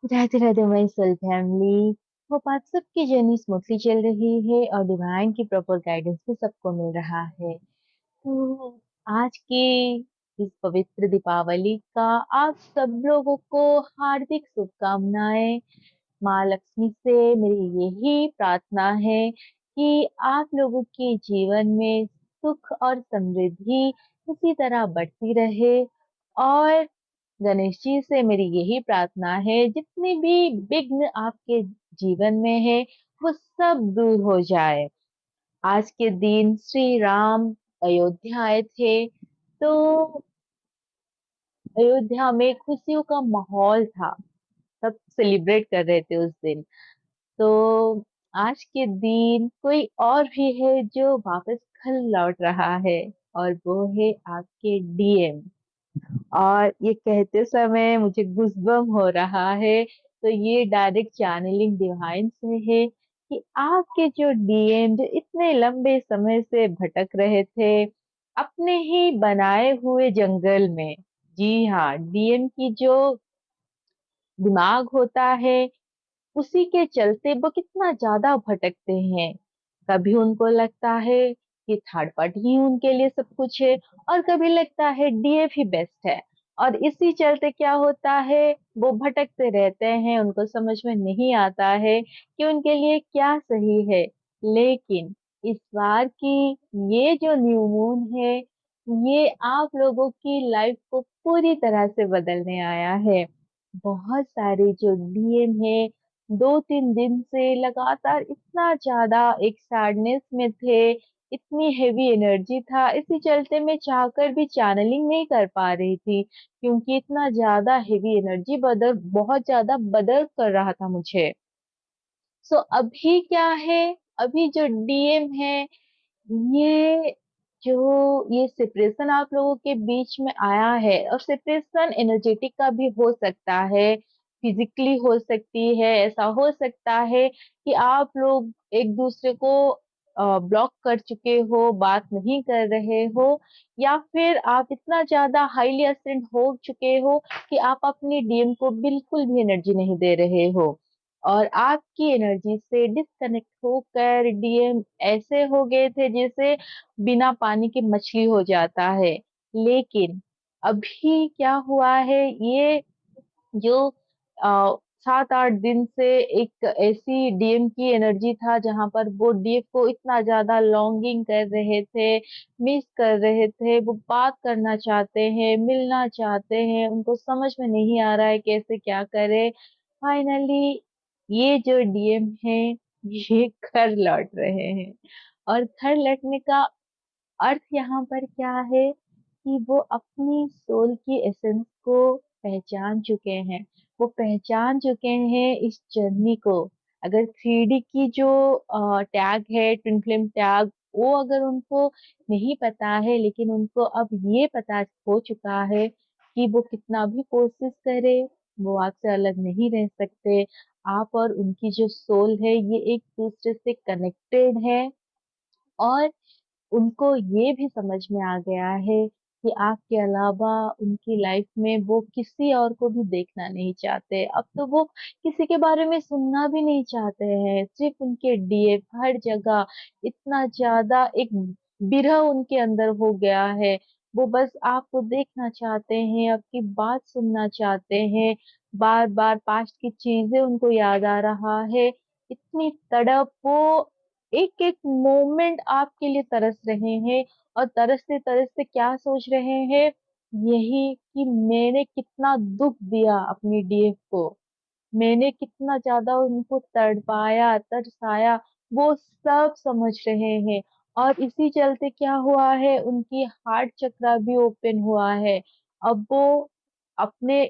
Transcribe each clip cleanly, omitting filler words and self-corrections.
Radhe Radhe my soul family. Hope आप सबकी journey smoothly चल रही है और डिवाइन की प्रॉपर गाइडेंस भी सबको मिल रहा है। तो आज के इस पवित्र दीपावली का आप सब लोगों को हार्दिक शुभकामनाएं। माँ लक्ष्मी से मेरी यही प्रार्थना है कि आप लोगों के जीवन में सुख और समृद्धि इसी तरह बढ़ती रहे। और गणेश जी से मेरी यही प्रार्थना है जितने भी विघ्न आपके जीवन में है वो सब दूर हो जाए। आज के दिन श्री राम अयोध्या आए थे, तो अयोध्या में खुशियों का माहौल था। सब सेलिब्रेट कर रहे थे उस दिन। तो आज के दिन कोई और भी है जो वापस घर लौट रहा है, और वो है आपके डीएम। और ये कहते समय मुझे गुज़बम हो रहा है। तो ये डायरेक्ट चैनलिंग डिवाइन से है कि आपके जो डीएम जो इतने लंबे समय से भटक रहे थे अपने ही बनाए हुए जंगल में। जी हाँ, डीएम की जो दिमाग होता है उसी के चलते वो कितना ज्यादा भटकते हैं। कभी उनको लगता है कि थर्ड पार्टी ही उनके लिए सब कुछ है, और कभी लगता है डीएफ ही बेस्ट है। और इसी चलते क्या होता है, वो भटकते रहते हैं, उनको समझ में नहीं आता है कि उनके लिए क्या सही है। लेकिन इस बार की ये जो न्यू मून है, ये आप लोगों की लाइफ को पूरी तरह से बदलने आया है। बहुत सारे जो डीएम है 2-3 दिन से लगातार इतना ज्यादा एक सैडनेस में थे, इतनी हेवी एनर्जी था, इसी चलते मैं चाहकर भी चैनलिंग नहीं कर पा रही थी क्योंकि इतना ज्यादा हेवी एनर्जी बदल बहुत ज्यादा बदल कर रहा था मुझे। सो अभी क्या है, अभी जो डीएम है, ये जो ये सेपरेशन आप लोगों के बीच में आया है, और सेपरेशन एनर्जेटिक का भी हो सकता है, फिजिकली हो सकती है। ऐसा हो सकता है कि आप लोग एक दूसरे को ब्लॉक कर चुके हो, बात नहीं कर रहे हो, या फिर आप इतना ज्यादा हाईली असेंड हो चुके हो कि आप अपनी डीएम को बिल्कुल भी एनर्जी नहीं दे रहे हो। और आपकी एनर्जी से डिस्कनेक्ट होकर डीएम ऐसे हो गए थे जैसे बिना पानी के मछली हो जाता है। लेकिन अभी क्या हुआ है, ये जो 7-8 दिन से एक ऐसी डीएम की एनर्जी था जहां पर वो डीएम को इतना ज्यादा लॉन्गिंग कर रहे थे, मिस कर रहे थे, वो बात करना चाहते हैं, मिलना चाहते हैं, उनको समझ में नहीं आ रहा है कैसे क्या करे। फाइनली ये जो डीएम है ये घर लौट रहे हैं। और घर लौटने का अर्थ यहाँ पर क्या है कि वो अपनी सोल की एसेंस को पहचान चुके हैं। वो पहचान चुके हैं इस जर्नी को। अगर 3D की जो टैग है, ट्विन फ्लेम टैग, वो अगर उनको नहीं पता है, लेकिन उनको अब ये पता हो चुका है कि वो कितना भी कोशिश करे वो आपसे अलग नहीं रह सकते। आप और उनकी जो सोल है ये एक दूसरे से कनेक्टेड है। और उनको ये भी समझ में आ गया है कि आपके अलावा उनकी लाइफ में वो किसी और को भी देखना नहीं चाहते। अब तो वो किसी के बारे में सुनना भी नहीं चाहते हैं, सिर्फ उनके डीएफ हर जगह। इतना ज्यादा एक विरह उनके अंदर हो गया है। वो बस आपको देखना चाहते हैं, आपकी बात सुनना चाहते हैं। बार बार पास्ट की चीजें उनको याद आ रहा है। इतनी तड़प वो एक एक मोमेंट आपके लिए तरस रहे हैं। और तरसते तरसते क्या सोच रहे हैं, यही कि मैंने कितना दुख दिया अपनी डीएफ को, मैंने कितना ज्यादा उनको तड़पाया तरसाया, वो सब समझ रहे हैं। और इसी चलते क्या हुआ है, उनकी हार्ट चक्रा भी ओपन हुआ है। अब वो अपने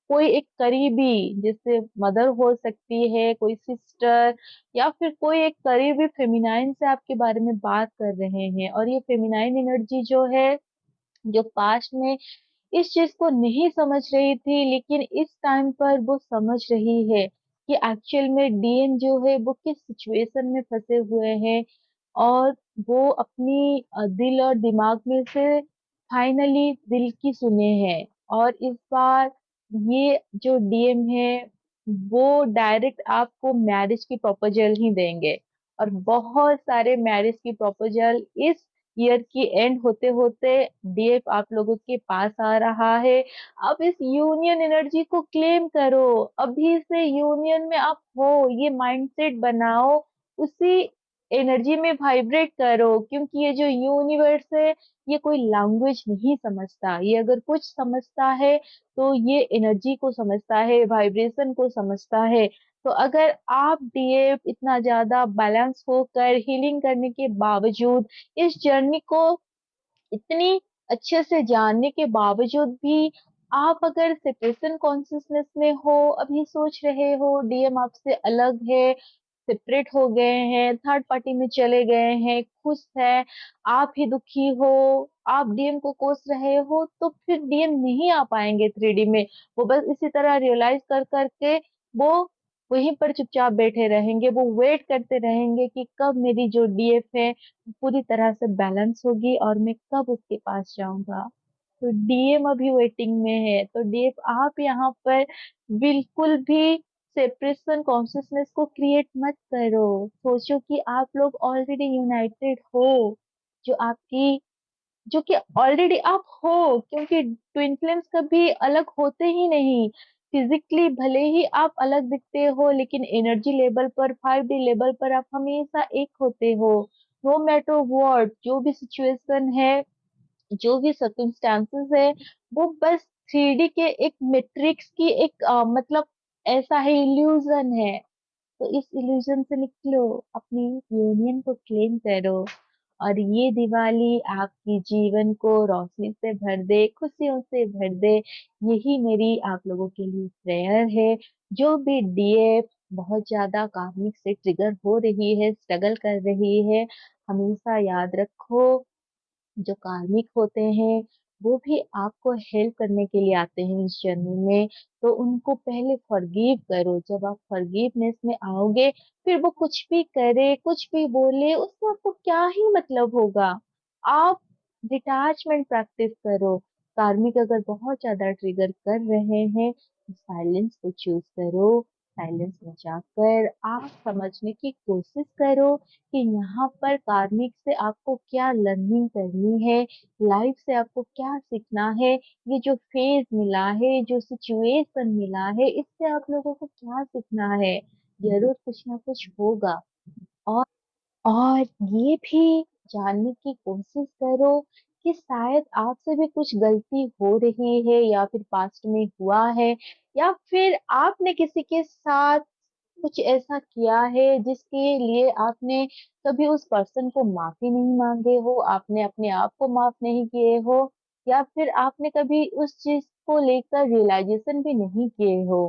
कोई एक करीबी, जैसे मदर हो सकती है, कोई सिस्टर, या फिर कोई एक करीबी फेमिनाइन से आपके बारे में बात कर रहे हैं। और ये फेमिनाइन एनर्जी जो है, जो पास्ट में इस चीज को नहीं समझ रही थी, लेकिन इस टाइम पर वो समझ रही है कि एक्चुअल में डीएन जो है वो किस सिचुएशन में फंसे हुए हैं। और वो अपनी दिल और दिमाग में से फाइनली दिल की सुने हैं। और इस बार ये जो डीएम है वो डायरेक्ट आपको मैरिज की प्रपोजल ही देंगे, और बहुत सारे मैरिज की प्रपोजल इस ईयर की एंड होते होते डीएफ आप लोगों के पास आ रहा है। अब इस यूनियन एनर्जी को क्लेम करो, अभी से यूनियन में आप हो, ये माइंडसेट बनाओ, उसी एनर्जी में वाइब्रेट करो, क्योंकि ये जो यूनिवर्स है ये कोई लैंग्वेज नहीं समझता, ये अगर कुछ समझता है तो ये एनर्जी को समझता है, वाइब्रेशन को समझता है। तो अगर आप डीएफ इतना ज्यादा बैलेंस होकर हीलिंग करने के बावजूद, इस जर्नी को इतनी अच्छे से जानने के बावजूद भी आप अगर सेपरेशन कॉन्शियसनेस में हो, अभी सोच रहे हो डीएम आपसे अलग है, सेपरेट हो गए हैं, थर्ड पार्टी में चले गए हैं, खुश है, आप ही दुखी हो, आप डीएम को कोस रहे हो, तो फिर डीएम नहीं आ पाएंगे 3D में। वो बस इसी तरह रियलाइज कर करके वो वहीं पर चुपचाप बैठे रहेंगे, वो वेट करते रहेंगे कि कब मेरी जो डीएफ है पूरी तरह से बैलेंस होगी और मैं कब उसके पास जाऊंगा। तो डीएम अभी वेटिंग में है, तो डीएफ आप यहाँ पर बिल्कुल भी सेपरेशन कॉन्शियसनेस को क्रिएट मत करो। सोचो कि आप लोग ऑलरेडी यूनाइटेड हो, जो आपकी जो कि ऑलरेडी आप हो, क्योंकि ट्विन फ्लेम्स कभी अलग होते ही नहीं। फिजिकली भले ही आप अलग दिखते हो, लेकिन एनर्जी लेवल पर, 5D लेवल पर आप हमेशा एक होते हो। नो मैटर व्हाट, जो भी सिचुएशन है, जो भी सर्कमस्टांसेस है, वो बस 3D के एक मैट्रिक्स की एक मतलब ऐसा है, इल्यूजन है। तो इस इल्यूजन से निकलो, अपनी यूनियन को क्लेम करो, और ये दिवाली आपकी जीवन को रोशनी से भर दे, खुशियों से भर दे। यही मेरी आप लोगों के लिए प्रेयर है। जो भी डीएफ बहुत ज्यादा कार्मिक से ट्रिगर हो रही है, स्ट्रगल कर रही है, हमेशा याद रखो, जो कार्मिक होते हैं वो भी आपको हेल्प करने के लिए आते हैं इस जर्नी में। तो उनको पहले फॉरगिव करो, जब आप फॉरगिवनेस में आओगे, फिर वो कुछ भी करे, कुछ भी बोले, उससे आपको क्या ही मतलब होगा। आप डिटैचमेंट प्रैक्टिस करो। कार्मिक अगर बहुत ज्यादा ट्रिगर कर रहे हैं तो साइलेंस को चूज करो। साइलेंस में जाकर आप समझने की कोशिश करो कि यहाँ पर कार्मिक से आपको क्या लर्निंग करनी है, लाइफ से आपको क्या सीखना है, ये जो फेज मिला है, जो सिचुएशन मिला है, इससे आप लोगों को क्या सीखना है। जरूर कुछ ना कुछ होगा। और और ये भी जानने की कोशिश करो कि शायद आपसे भी कुछ गलती हो रही है, या फिर पास्ट में हुआ है, या फिर आपने किसी के साथ कुछ ऐसा किया है जिसके लिए आपने कभी उस पर्सन को माफी नहीं मांगे हो, आपने अपने आप को माफ नहीं किए हो, या फिर आपने कभी उस चीज को लेकर रियलाइजेशन भी नहीं किए हो।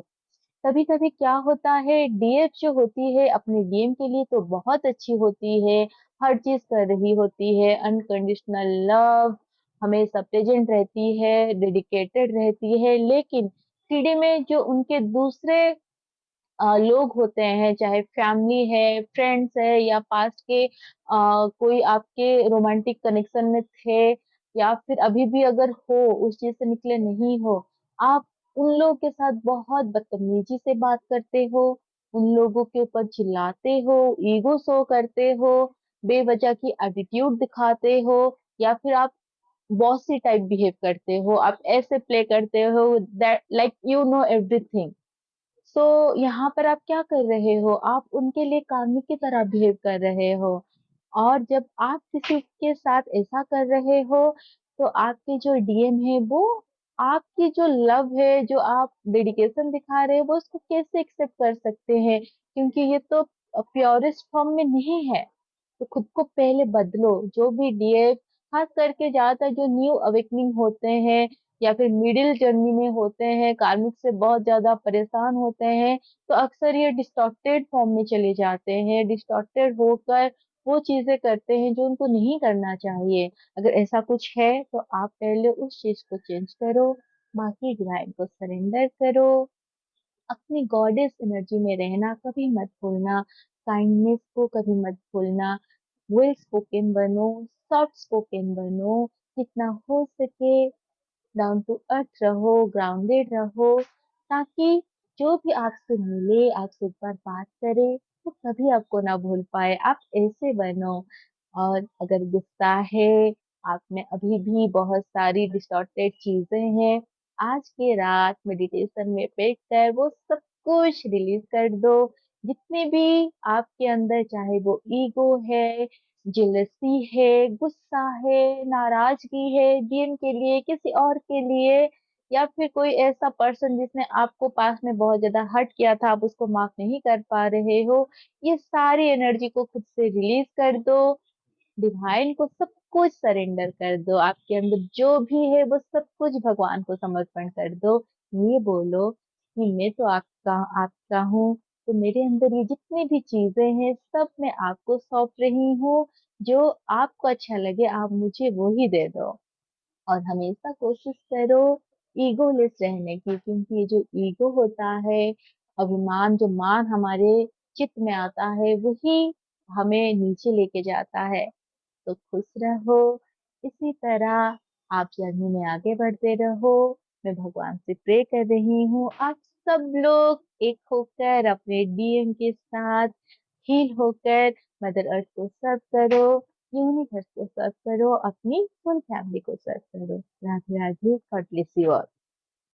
कभी कभी क्या होता है, डीएफ जो होती है अपने डीएम के लिए तो बहुत अच्छी होती है, हर चीज कर रही होती है, अनकंडीशनल लव, हमेशा प्रेजेंट रहती है, डेडिकेटेड रहती है, लेकिन 3D में जो उनके दूसरे लोग होते हैं, चाहे फैमिली है, फ्रेंड्स है, या पास्ट के कोई आपके रोमांटिक कनेक्शन में थे, या फिर अभी भी अगर हो, उस चीज से निकले नहीं हो, आप उन लोगों के साथ बहुत बदतमीजी से बात करते हो, उन लोगों के ऊपर चिल्लाते हो, ईगो शो करते हो, बेवजह की एटीट्यूड दिखाते हो, या फिर आप बॉसी टाइप बिहेव करते हो, आप ऐसे प्ले करते हो that like you know everything. So यहाँ पर आप क्या कर रहे हो, आप उनके लिए कार्मिक की तरह बिहेव कर रहे हो। और जब आप किसी के साथ ऐसा कर रहे हो, तो आपके जो डीएम है वो आपकी जो लव है, जो आप डेडिकेशन दिखा रहे हो, वो उसको कैसे एक्सेप्ट कर सकते हैं, क्योंकि ये तो प्योरेस्ट फॉर्म में नहीं है। तो खुद को पहले बदलो। जो भी डीएफ, खास करके ज्यादातर जो न्यू अवेकनिंग होते हैं, या फिर मिडिल जर्नी में होते हैं, कार्मिक से बहुत ज्यादा परेशान होते हैं, तो अक्सर ये डिस्टॉर्टेड फॉर्म में चले जाते हैं, डिस्टॉर्टेड होकर वो चीजें करते हैं जो उनको नहीं करना चाहिए। अगर ऐसा कुछ है तो आप पहले उस चीज को चेंज करो, बाकी डिवाइन को सरेंडर करो, अपनी गॉडेस एनर्जी में रहना कभी मत भूलना, काइंडनेस को कभी मत भूलना, वेल स्पोकन बनो, सॉफ्ट स्पोकन बनो, जितना हो सके डाउन टू अर्थ रहो, ग्राउंडेड रहो, ताकि जो भी आपसे मिले, आपसे एक बार बात करे, तो कभी आपको ना भूल पाए। आप ऐसे बनो। और अगर गुस्सा है, आप में अभी भी बहुत सारी डिस्टॉर्टेड चीजें हैं, आज की रात मेडिटेशन में बैठ कर वो सब कुछ रिलीज कर दो। जितने भी आपके अंदर, चाहे वो ईगो है, जेलसी है, गुस्सा है, नाराजगी है, जिन के लिए, किसी और के लिए, या फिर कोई ऐसा पर्सन जिसने आपको पास में बहुत ज्यादा हर्ट किया था, आप उसको माफ नहीं कर पा रहे हो, ये सारी एनर्जी को खुद से रिलीज कर दो। डिवाइन को सब कुछ सरेंडर कर दो। आपके अंदर जो भी है वो सब कुछ भगवान को समर्पण कर दो। ये बोलो कि मैं तो आपका आपका हूँ, तो मेरे अंदर ये जितनी भी चीजें हैं सब मैं आपको सौंप रही हूँ। जो आपको अच्छा लगे आप मुझे वो ही दे दो। और हमेशा कोशिश करो ईगोलेस रहने की, क्योंकि ये जो ईगो होता है, अभिमान, जो मान हमारे चित्त में आता है, वही हमें नीचे लेके जाता है। तो खुश रहो। इसी तरह आप जर्नी में आगे बढ़ते रहो। मैं भगवान से प्रे कर रही हूँ, आप सब लोग एक होकर अपने डीएम के साथ हील होकर मदर अर्थ को सर्व करो, यूनिवर्स को सर्व करो, अपनी फुल फैमिली को सर्व करो। Radhe Radhe, God bless you all.